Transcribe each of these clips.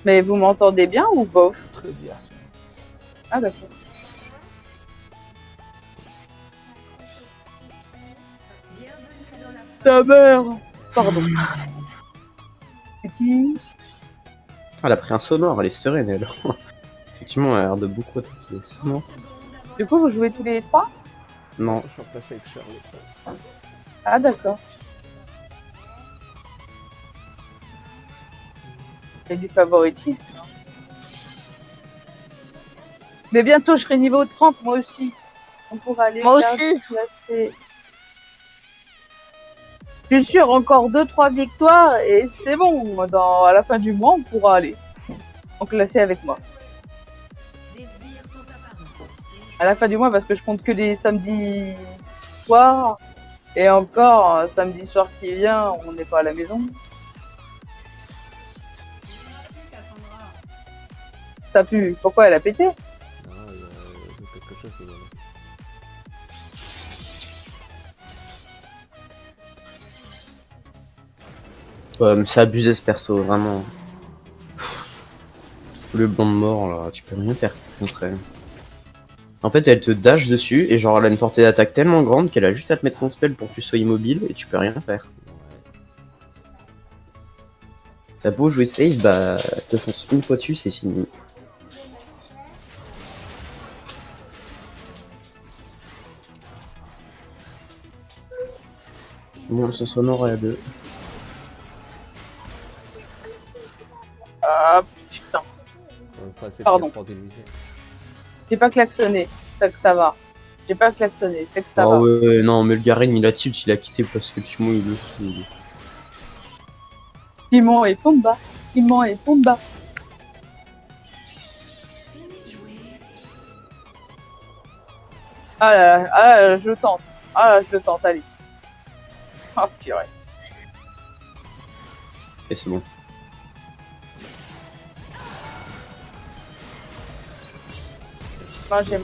Mais vous m'entendez bien ou bof? Très bien. Ah d'accord. Ta mère. Pardon. C'est qui? Ah, elle a pris un sonore, elle est sereine, elle. Effectivement, elle a l'air de beaucoup attaquer. Sonore. Du coup, vous jouez tous les trois? Non. Je suis en place avec Charlotte. Ah d'accord. Il y a du favoritisme. Mais bientôt, je serai niveau 30, moi aussi. On pourra aller Moi faire aussi. classer. Je suis sûre, encore 2-3 victoires et c'est bon. À la fin du mois, on pourra aller en classer avec moi. À la fin du mois, parce que je compte que les samedis soirs. Et encore, samedi soir qui vient, on n'est pas à la maison. Ça pue. Pourquoi elle a pété? Non, il y a quelque chose qui va là. Ouais, mais c'est abusé ce perso, vraiment. Le blanc de mort, là, tu peux rien faire contre elle. En fait, elle te dash dessus, et genre, elle a une portée d'attaque tellement grande qu'elle a juste à te mettre son spell pour que tu sois immobile, et tu peux rien faire. T'as beau jouer safe, bah, te fonce une fois dessus, c'est fini. Bon, son sonore est à 2. Ah putain. Enfin, c'est Pardon. pour téléviser. J'ai pas klaxonné. C'est que ça va. J'ai pas klaxonné. C'est que ça va. Ah ouais, non, mais le Garen, il a tilt, il a quitté parce que Timon, il le saoule. Timon et Pumba. Timon et Pumba. Ah là, je le tente. Ah là, je le tente, allez. Ah purée. Et c'est bon. Mangez.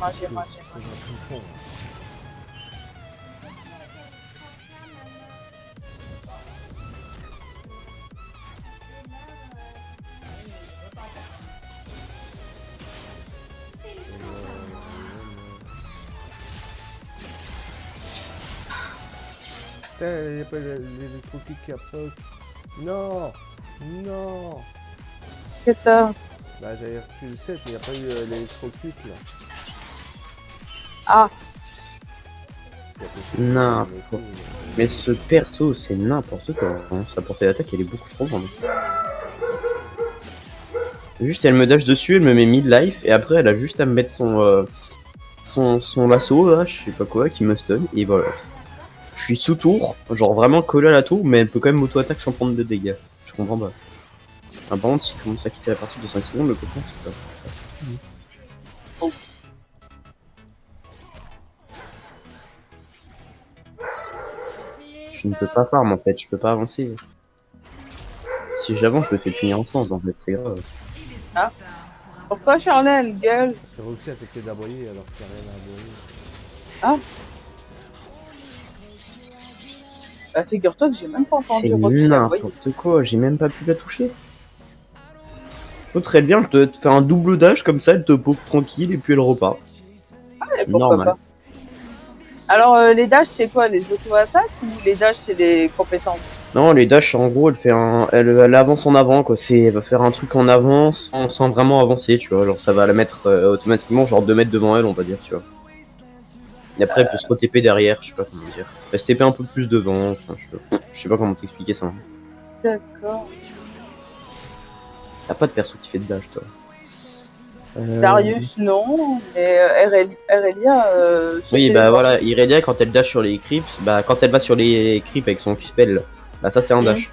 Putain, il n'y a pas l'électrocutte qui approche. Non. Non. Qu'est-ce que t'as? Bah j'avais reçu le 7, mais il n'y a pas eu l'électrocute là. Ah. Non. Mais ce perso, c'est n'importe quoi. Hein. Sa portée d'attaque, elle est beaucoup trop grande. Juste, elle me dash dessus, elle me met mid-life, et après, elle a juste à me mettre son lasso, là, je sais pas quoi, qui me stun, et voilà. Je suis sous tour, genre vraiment collé à la tour, mais elle peut quand même auto-attaque sans prendre de dégâts. Je comprends pas. Par contre, s'il commence à quitter la partie de 5 secondes, le copain, c'est pas. Oh. Je ne peux pas farm en fait, je peux pas avancer. Si j'avance, je me fais punir en sens en fait, c'est grave. Ah. Pourquoi Charlène, gueule? C'est Roxy a fait d'aboyer alors qu'il n'y a rien à aboyer. Ah. Bah figure-toi que j'ai même pas entendu Roxy C'est aboyer. n'importe quoi, j'ai même pas pu la toucher. Oh, très bien, je te fais un double dash comme ça, elle te poke tranquille et puis elle repart. Ah, mais pourquoi Normal. pas. Alors les dashs c'est quoi? Les auto-attaques ou les dashs c'est des compétences? Non, les dash en gros, elle avance en avant quoi, elle va faire un truc en avant sans vraiment avancer, tu vois, genre ça va la mettre automatiquement genre 2 mètres devant elle, on va dire, tu vois. Et après elle peut se re-TP derrière, je sais pas comment dire. Elle se TP un peu plus devant, enfin, je sais pas comment t'expliquer ça. D'accord. T'as pas de perso qui fait de dash toi. Darius non, mais Aurelia Oui bah voilà, Irelia quand elle dash sur les creeps, bah quand elle va sur les creeps avec son Q-spell, bah ça c'est un dash.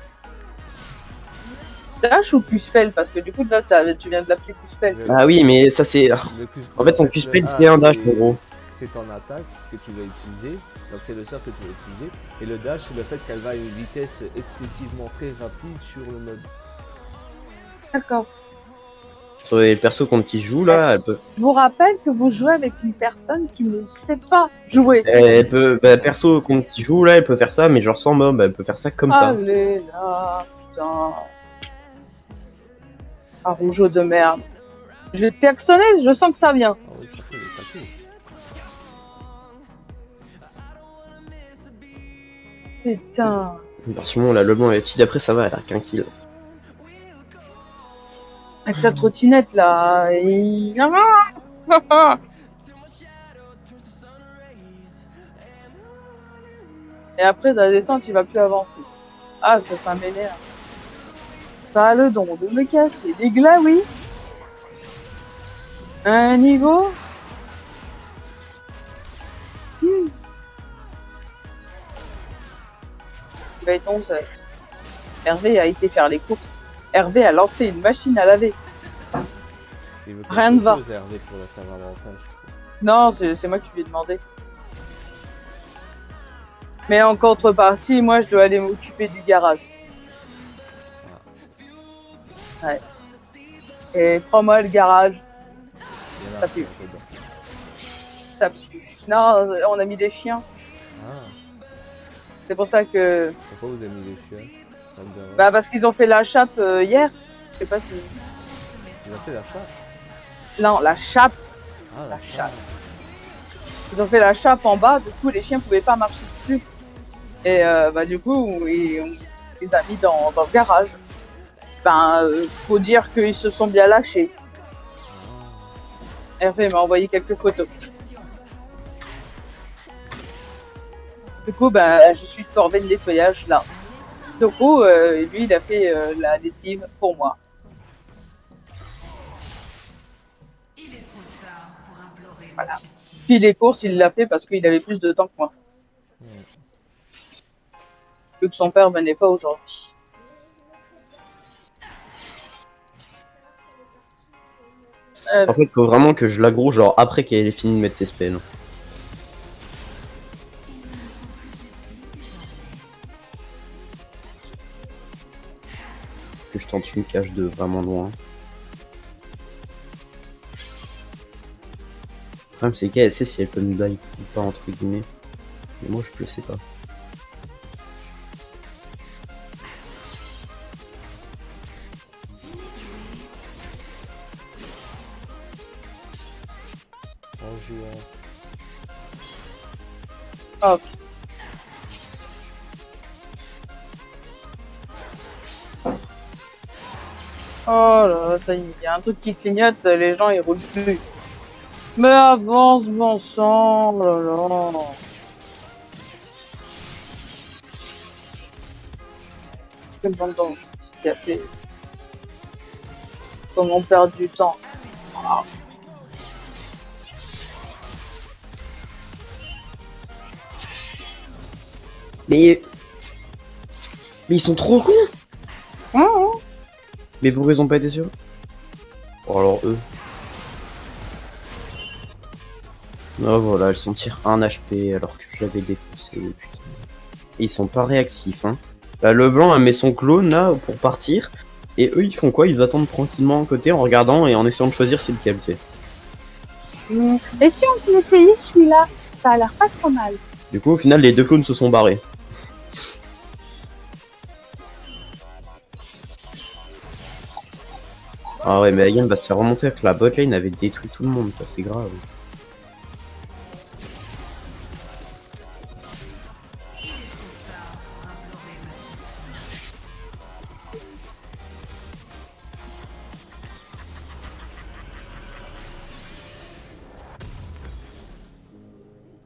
Dash ou Q-spell? Parce que du coup là tu viens de l'appeler Q-spell. Ah oui mais ça c'est... En fait son Q-spell c'est un dash en gros. C'est ton attaque que tu vas utiliser, donc c'est le sort que tu vas utiliser, et le dash c'est le fait qu'elle va à une vitesse excessivement très rapide sur le mode. D'accord. Sur les persos contre qui joue là, elle peut... Je vous rappelle que vous jouez avec une personne qui ne sait pas jouer. Elle peut... Bah, perso contre qui joue là, elle peut faire ça, mais genre sans mob, elle peut faire ça comme ça. Allez là, putain. Un rougeau de merde. Je vais te klaxonner, je sens que ça vient. Ah oui, surtout les tatous. Putain. Par ce moment, là, le blanc et la petite d'après, ça va, elle a qu'un kill. Avec sa trottinette là. Et... Et après, dans la descente, il va plus avancer. Ah, ça m'énerve. Ça a le don de me casser des glaouis. Un niveau. Va être 11 heures. Hervé a été faire les courses. Hervé a lancé une machine à laver. Il veut Rien ne va. chose, Hervé, pour la Saint-Valentin, je crois. Non, c'est moi qui lui ai demandé. Mais en contrepartie, moi, je dois aller m'occuper du garage. Ouais. Et crois-moi, le garage, Il y en a Ça un pue. dedans. ça pue. Non, on a mis des chiens. Ah, C'est pour ça que... pourquoi vous avez mis les chiens? Comme de rien. Bah, parce qu'ils ont fait la chape hier. Je sais pas si... Il a fait la chasse. Non, la chape. Ah, La chape. Ils ont fait la chape en bas, du coup, les chiens pouvaient pas marcher dessus. Et bah, du coup, on les a mis dans le garage. Ben, faut dire qu'ils se sont bien lâchés. Hervé m'a envoyé quelques photos. Du coup, bah, je suis corvée de nettoyage là. Du coup, lui, il a fait la lessive pour moi. Voilà. Puis les courses, il l'a fait parce qu'il avait plus de temps que moi. Vu que son père venait pas aujourd'hui. En fait, il faut vraiment que je l'aggro, genre après qu'elle ait fini de mettre ses spells. Que je tente une cache de vraiment loin. Le problème, c'est qu'elle sait si elle peut nous die ou pas, entre guillemets. Mais moi, je le sais pas. En jouant. Hop. Oh là là, ça y est, il y a un truc qui clignote, les gens ils roulent plus. Mais avance, bon sang, oh là là. Quel bon temps, c'est a fait. Comment perdre du temps. Ah. Mais ils sont trop cons. Mmh. Mais pourquoi ils ont pas été sûrs? Oh alors eux. Oh voilà, ils sont tir 1 HP alors que je l'avais défoncé, putain. Et ils sont pas réactifs, hein. Là, le blanc elle met son clone là pour partir. Et eux ils font quoi? Ils attendent tranquillement à côté en regardant et en essayant de choisir c'est lequel, tu sais. Et si on essayait celui-là? Ça a l'air pas trop mal. Du coup au final les deux clones se sont barrés. Ah ouais, mais la game va se faire remonter que la botlane avait détruit tout le monde, ça c'est grave.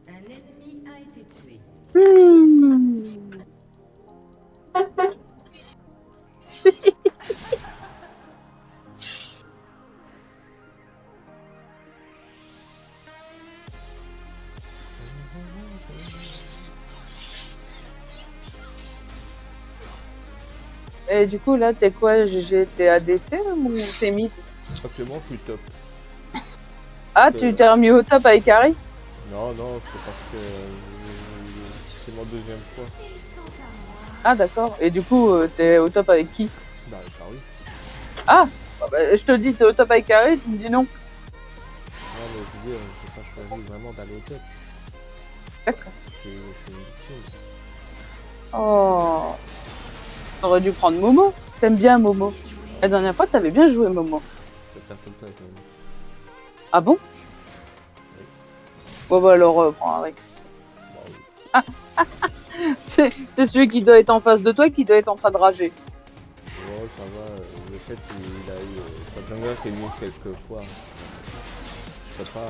Un ennemi a été tué. Et du coup, là, t'es quoi, GG? T'es ADC ou t'es mid? Actuellement, je suis top. Ah, tu t'es remis au top avec Harry? Non, non, c'est parce que c'est mon deuxième fois. Ah, d'accord. Et du coup, t'es au top avec qui? Bah, Paris. Ah, bah, je te dis, t'es au top avec Harry, tu me dis non. Non, mais je veux dire, j'ai pas choisi vraiment d'aller au top. D'accord. Je suis une victime. Oh. T'aurais dû prendre Momo. T'aimes bien Momo. Ah La dernière fois, t'avais bien joué, Momo. Je perds tout le temps avec Momo. Ah bon? Oui. Bon bah alors, prends avec. Bah oui. C'est celui qui doit être en face de toi qui doit être en train de rager. Oh, ça va, je sais qu'il a eu sa jungler qui est venue quelques fois. Je sais pas.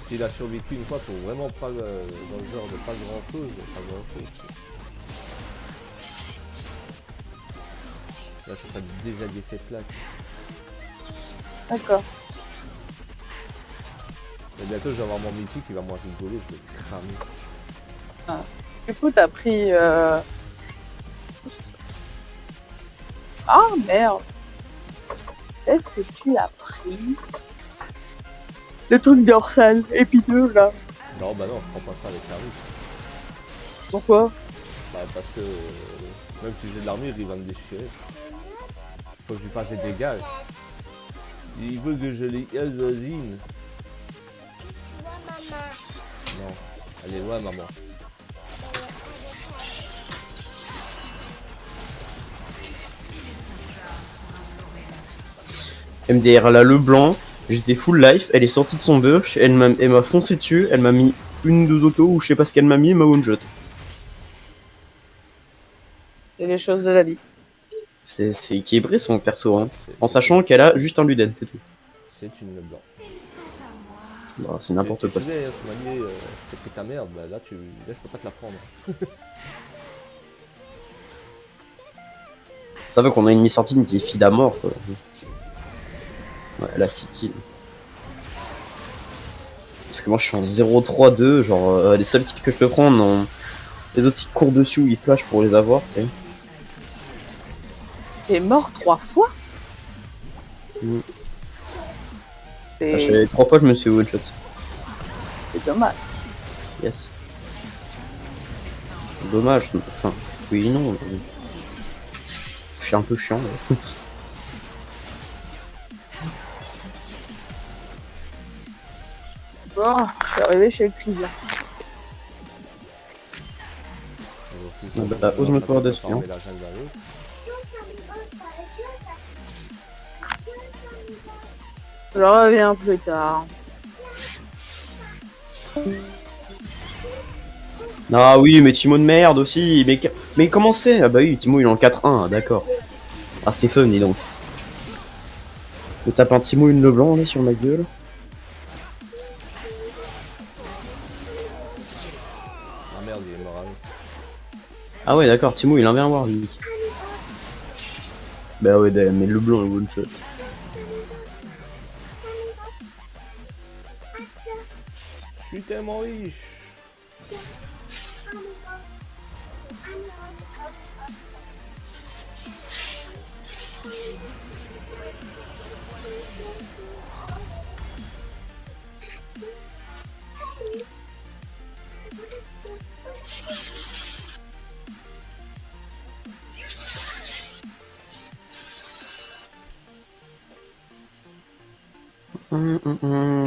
S'il a survécu une fois pour vraiment pas dans le genre de pas grand chose, pas grand chose. Là, je suis en train de désaguer ses plaques. D'accord. Et bientôt, je vais avoir mon mythique qui va moins rigoler, je vais le cramer. Du coup, t'as pris... Ah merde. Est-ce que tu as pris le truc dorsal épineux là? Non, bah non, je prends pas ça avec l'armure. Pourquoi? Bah, parce que même si j'ai de l'armure, il va me déchirer. Faut que je lui fasse des dégâts. Il veut que je les assassine. Non. Allez, ouais, maman. MDR, elle a le blanc, j'étais full life, elle est sortie de son bush, elle m'a foncé dessus, elle m'a mis une ou deux autos ou je sais pas ce qu'elle m'a mis, elle m'a one shot. C'est les choses de la vie. C'est équilibré son perso, hein. C'est- En sachant qu'elle a juste un Luden, c'est tout. C'est une blanc. Bah, c'est n'importe quoi. Tu sais, tu m'as dit, t'as pris ta merde, bah là, là, je peux pas te la prendre. Ça va qu'on a une Miss Sortine qui est fille d'Amor, quoi. Ouais, elle a 6 kills. Parce que moi je suis en 0-3-2, genre les seuls kills que je peux prendre, les autres ils courent dessus ou ils flash pour les avoir, tu sais. T'es mort 3 fois? Mm. C'est 3 fois je me suis one shot. dommage. Yes. Dommage, enfin, oui non. Je suis un peu chiant là. Bon, je suis arrivé chez le client. Bah, ose me pouvoir dessus, hein. Je reviens plus tard. Ah oui, mais Timo de merde aussi. Mais comment c'est? Ah bah oui, Timo il est en 4-1, d'accord. Ah c'est fun, dis donc. Je tape un Timo une Leblanc là sur ma gueule. Ah merde, il est mort à eux. Ah ouais, d'accord, Timo il a un Warwick. Bah ouais, mais Leblanc est one shot. Je suis tellement riche.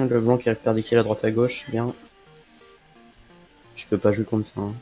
Le blanc qui récupère des kills à droite à gauche, bien. Je peux pas jouer contre ça. Hein.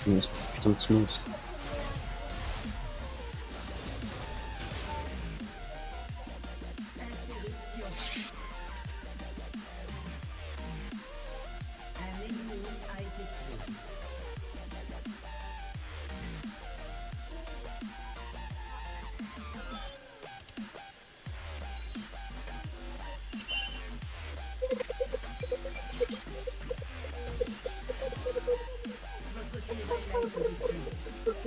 Mais ce putain de petit monstre. Un ennemi a été tué. Votre turret a été détruit.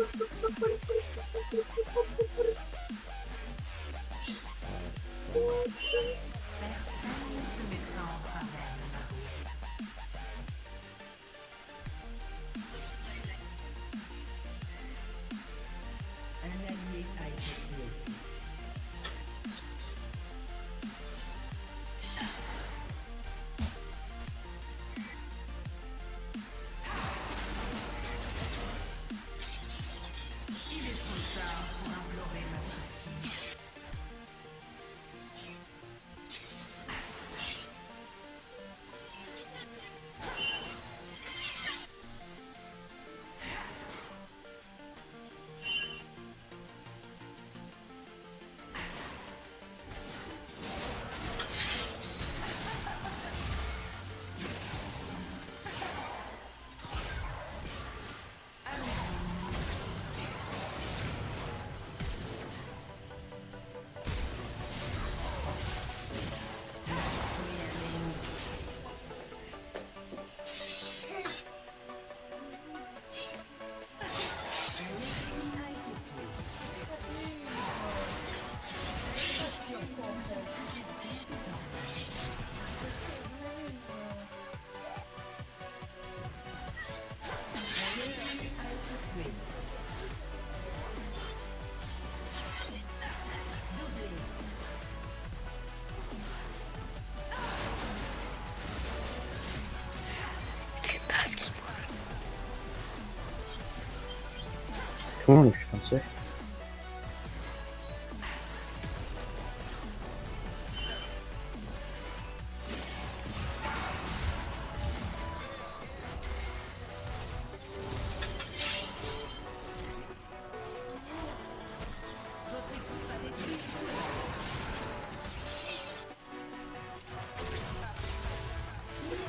Comment on a pu faire ça?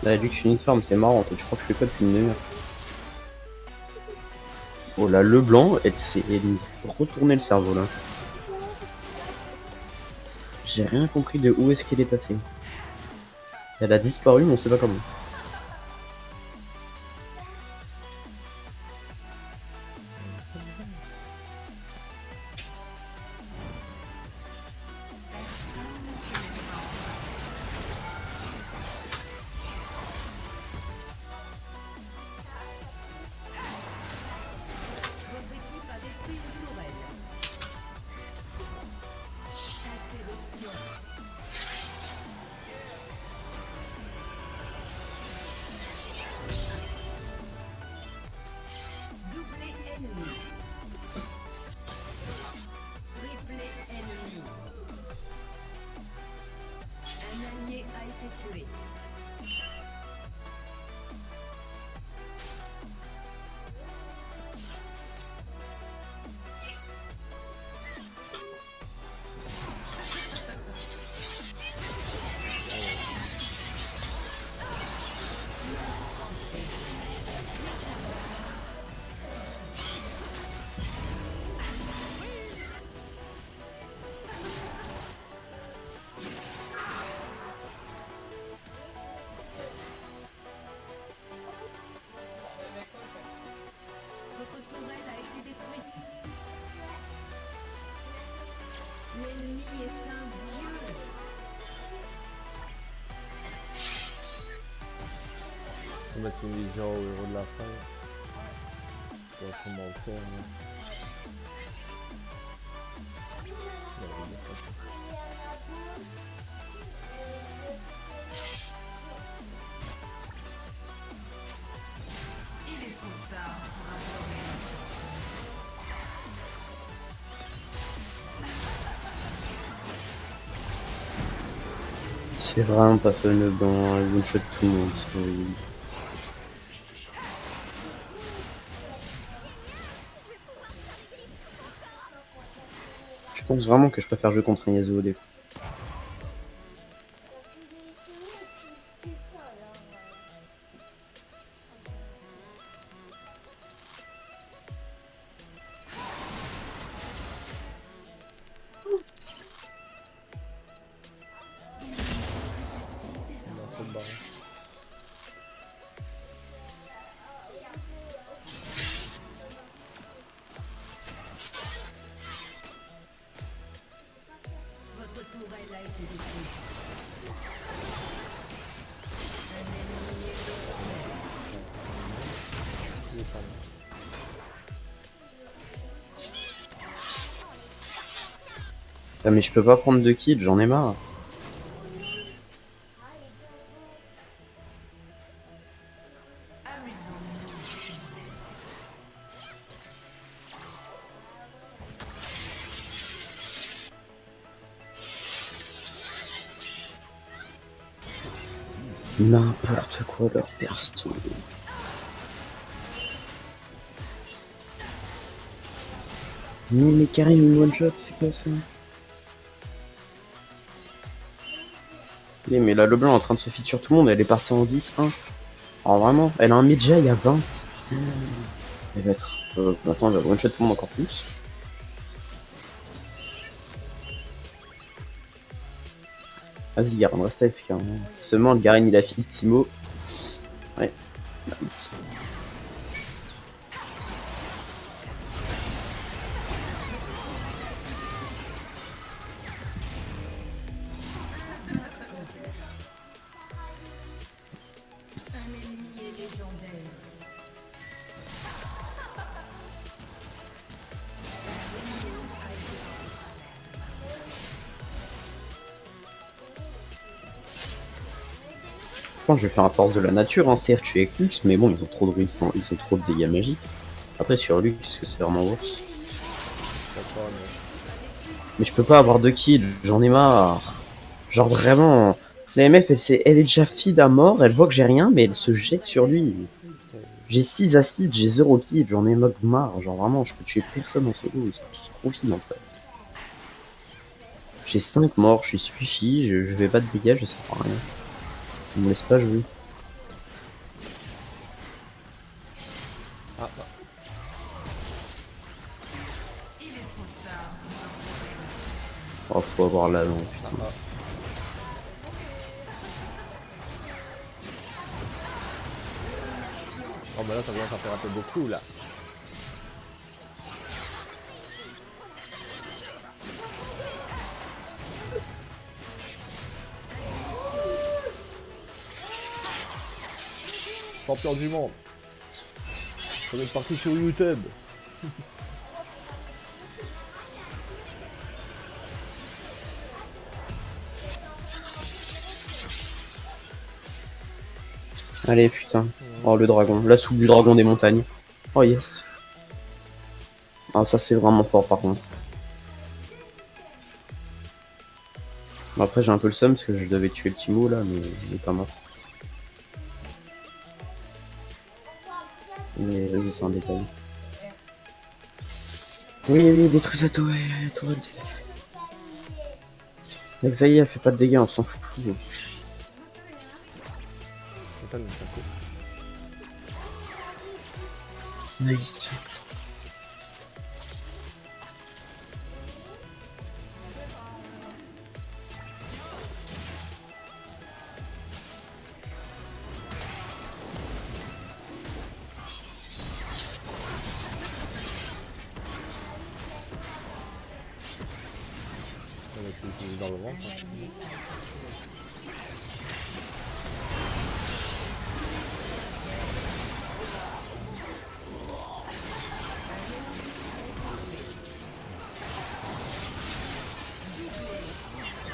La Lux Uniforme, c'est marrant, je crois que je fais pas depuis une demi-heure. Oh là, Leblanc, elle nous a retourné le cerveau là. J'ai rien compris de où est-ce qu'elle est passée. Elle a disparu, mais on sait pas comment. Votre équipe a détruit une tourelle. Interruption. Doublé ennemi. Triplé ennemi. Un allié a été tué. Votre tourelle a été détruite. L'ennemi est un dieu. On va mettre une vision au héros de la fin. Dans le commentaire. C'est vraiment pas fun le banc, il one-shot tout le monde, c'est horrible. Je pense vraiment que je préfère jouer contre un Yasuo des fois. Votre tourelle a été détruite. Ah mais je peux pas prendre de kills, j'en ai marre. N'importe quoi leur perso. Mais Karim une one shot, c'est quoi ça? Mais là, Leblanc est en train de se feed sur tout le monde, elle est passée en 10-1. Alors vraiment, elle a un Medjay, il y a 20. Elle va être... maintenant, elle va one shot tout le monde encore plus. Vas-y, Garen, reste AFK. Hein. Seulement, le Garen, il a feed Timo. Ouais, nice. Un ennemi est légendaire. Je pense que je vais faire un force de la nature, hein. Certes, je suis avec Lux, mais bon, ils ont trop de résistance, ils ont trop de dégâts magiques. Après, sur Lux, c'est vraiment worse. Oh non. Mais je peux pas avoir de kills, j'en ai marre. Genre vraiment, la MF elle est déjà feed à mort, elle voit que j'ai rien, mais elle se jette sur lui. J'ai 6 assists, j'ai 0 kills, j'en ai marre. Genre vraiment, je peux tuer personne en solo, ils sont tous trop feed en fait. J'ai 5 morts, je suis squishy, je vais pas de dégâts, je sais pas rien. On me laisse pas jouer. Ah, Oh, faut avoir la langue, putain. ah. Oh bah là ça commence à faire un peu beaucoup là. Champion du monde. On est parti sur YouTube. Allez, putain. Oh, le dragon. La soupe du dragon des montagnes. Oh, yes. Ah, ça, c'est vraiment fort, par contre. Bon, après, j'ai un peu le seum, parce que je devais tuer le Timo, là, mais il est pas mort. Mais vas-y, c'est un détail. Oui, détruis sa tour. Mec, ça y est, elle fait pas de dégâts, on s'en fout. Attends, mais ça coupe. Nice. On est dans le ventre.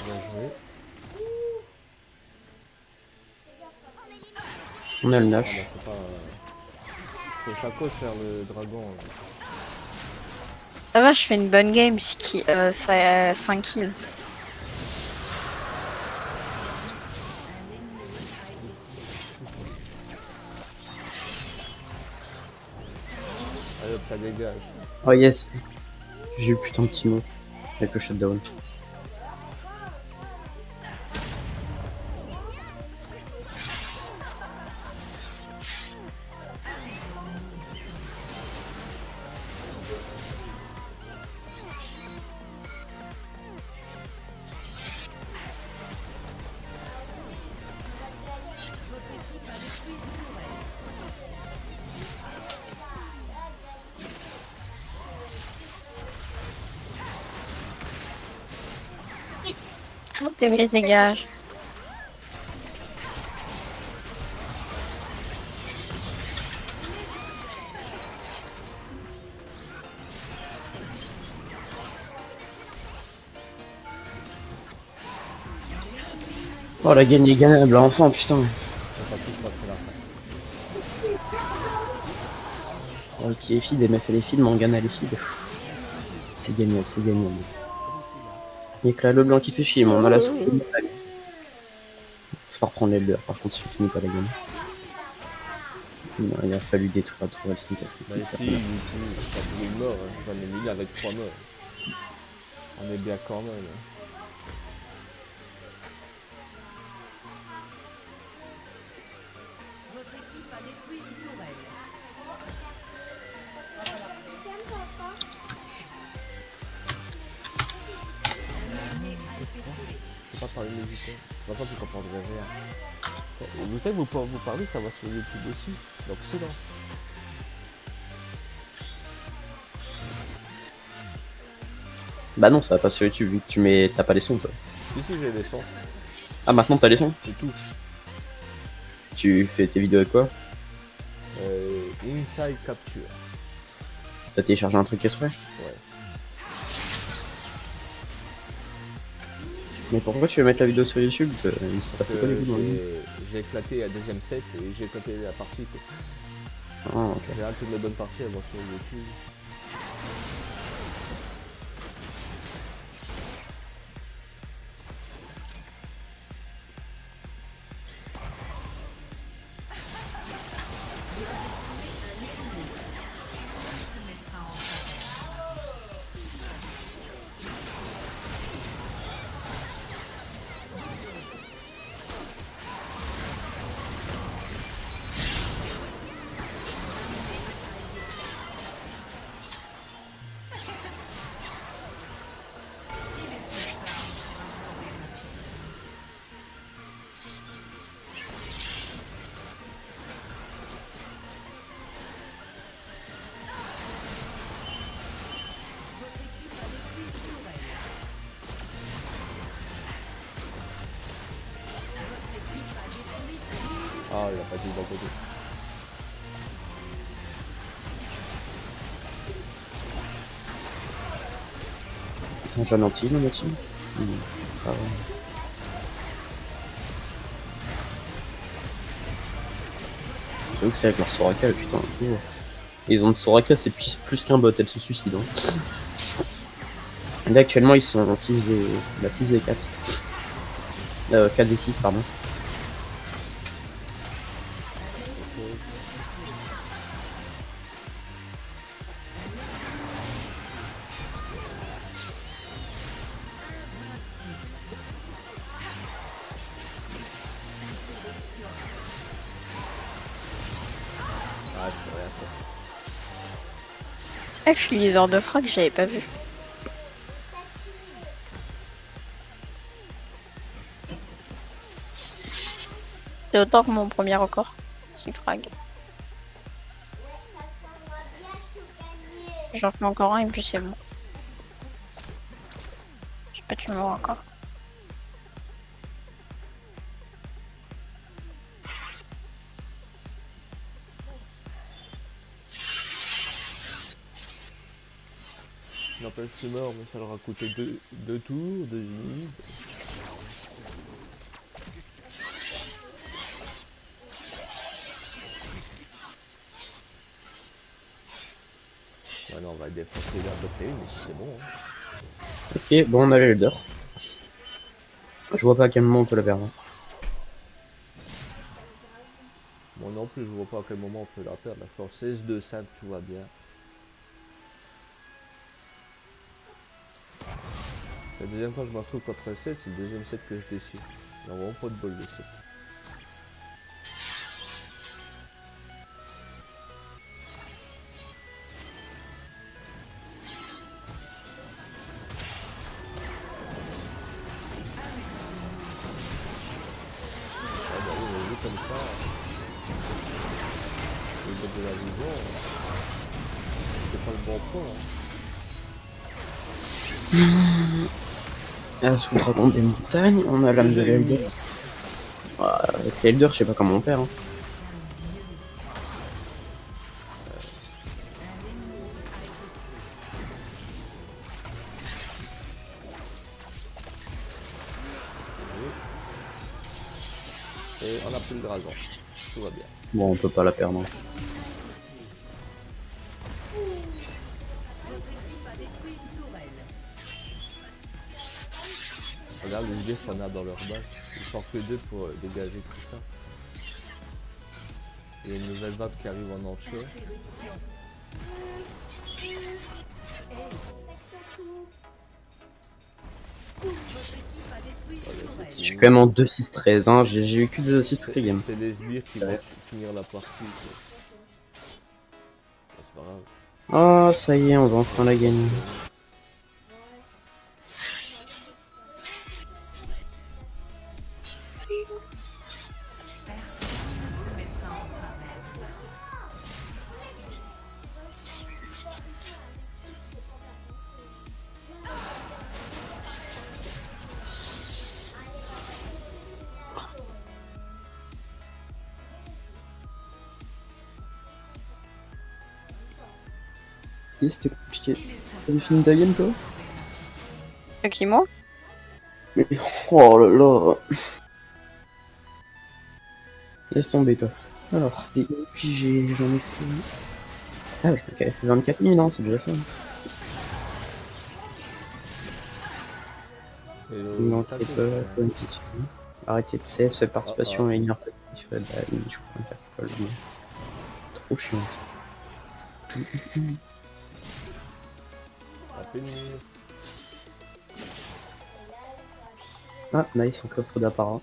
Bien joué. On a le Ah Nash. bah c'est pas... C'est Chaco de faire le dragon. Ça va, je fais une bonne game, ça a 5 kills. Allez hop, ça dégage. Oh, yes. J'ai eu putain de Timo. Avec le shutdown. T'es mis, dégage. Oh, la gagne est gagnable, enfin, putain. On va pas tous passer la fin. Oh, qui est feed, MF et les feed, Mangana les feed. C'est gagnable, c'est gagnable. Y'a que là le blanc qui fait chier, mais on a la soupe. Il va falloir prendre les leurs, par contre, si on finit pas la game. Non, il a fallu détruire la tourelle, c'est Bah ici, il utilise pas beaucoup de morts, hein. J'en ai mis avec 3 morts. On est bien quand même. Votre équipe a détruit une tourelle. Faut pas parler médicament. Maintenant tu comprends rien. Et vous savez, vous parlez, ça va sur YouTube aussi. Donc silence. Bah non, ça va pas sur YouTube, vu que tu mets... T'as pas les sons, toi. Si j'ai des sons, Ah, maintenant t'as les sons. c'est tout. Tu fais tes vidéos avec quoi? Inside Capture. T'as téléchargé un truc exprès? Ouais. Mais pourquoi tu veux mettre la vidéo sur YouTube? Il s'est passé quoi les vidéos? J'ai éclaté la deuxième set et j'ai éclaté la partie. Quoi. Ah, ok. En général, toutes les bonnes parties elles vont sur YouTube. Ah, il a pas dit d'un côté. On joue gentil, non, là-dessus. Ah ouais. J'avoue que c'est avec leur Soraka, putain. Ils ont de Soraka, c'est plus qu'un bot, elle se suicide. Hein. Là, actuellement, ils sont en 6v... Bah, 6v4. 4v6, pardon. Ah, je peux rien faire. Ah, je suis leader de frag, j'avais pas vu. C'est autant que mon premier record. 6 frag. J'en fais encore un et puis c'est bon. J'ai pas tué mon record. N'empêche, je suis mort, mais ça leur a coûté deux tours, 2 minutes. Ouais, non, on va défoncer l'heure de près, mais c'est bon. Hein. Ok, bon, on avait le d'heure. Je vois pas à quel moment on peut la perdre. Moi non plus, je vois pas à quel moment on peut la perdre. Là, je suis en 16-2-5, tout va bien. La deuxième fois que je me retrouve contre un 7, c'est le deuxième set que je déchire. Il n'y a vraiment pas de bol de 7. Ah bah oui, mais vu comme ça, le bot de la vision, c'est pas le bon point. Hein. Ah, sous le dragon des montagnes, on a l'âme de l'Elder. Avec l'Elder, je sais pas comment on perd. Hein. Et on a plus le dragon. Tout va bien. Bon, on peut pas la perdre. Hein. Regarde les idées qu'on a dans leur base. Ils sont que 2 pour dégager tout ça. Il y a une nouvelle vague qui arrive en entier. Je suis quand même en 2-6-13, hein. J'ai eu que des assists toutes les games. C'est les sbires qui vont finir la partie. C'est pas grave. Oh, ça y est, on va enfin la gagner. C'était compliqué. T'as fini ta game, toi? Qui, moi? Mais oh là là. Laisse tomber, toi. Alors, et puis j'en ai fait... Ah, j'avais fait 24 000, hein, c'est déjà ça. Non, t'es pas bonne question. Arrêtez de CS, fait participation et ignore actif. Bah oui, je comprends pas le mot. Trop chiant. Ah, nice, un coffre d'apparat.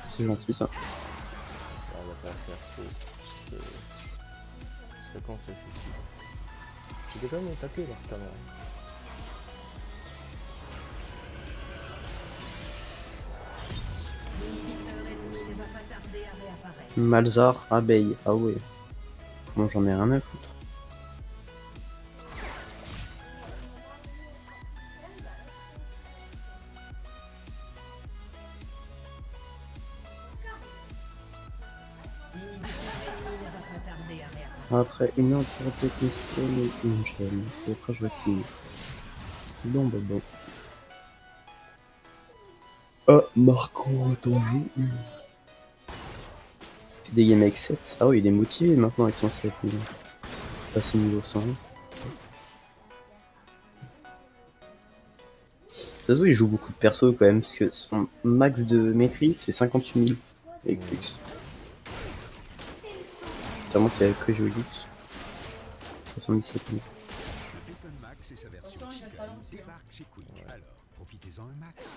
C'est gentil ça. On va pas faire trop. C'est quand ça suffit. C'était quand même attaqué là, tout à l'heure. Malzar, abeille. Ah ouais. Bon, j'en ai rien à foutre. ferait une heure de répétition et une chaîne. Et après, je vais finir. Bon, bah bon. Ah, Marco, attends, des games avec 7. Ah oui, il est motivé maintenant avec son 7. Il est passé niveau 100. Ça se voit, il joue beaucoup de persos quand même, parce que son max de maîtrise c'est 58 000 avec Lux. Notamment qu'il a que joué Lux. 77 000. Le Bacon Max et sa version chicken débarquent chez Quick. Alors, profitez-en un max.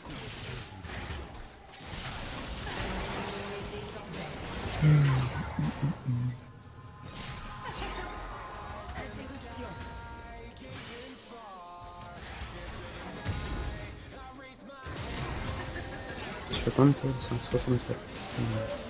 Je vais attendre pour 564.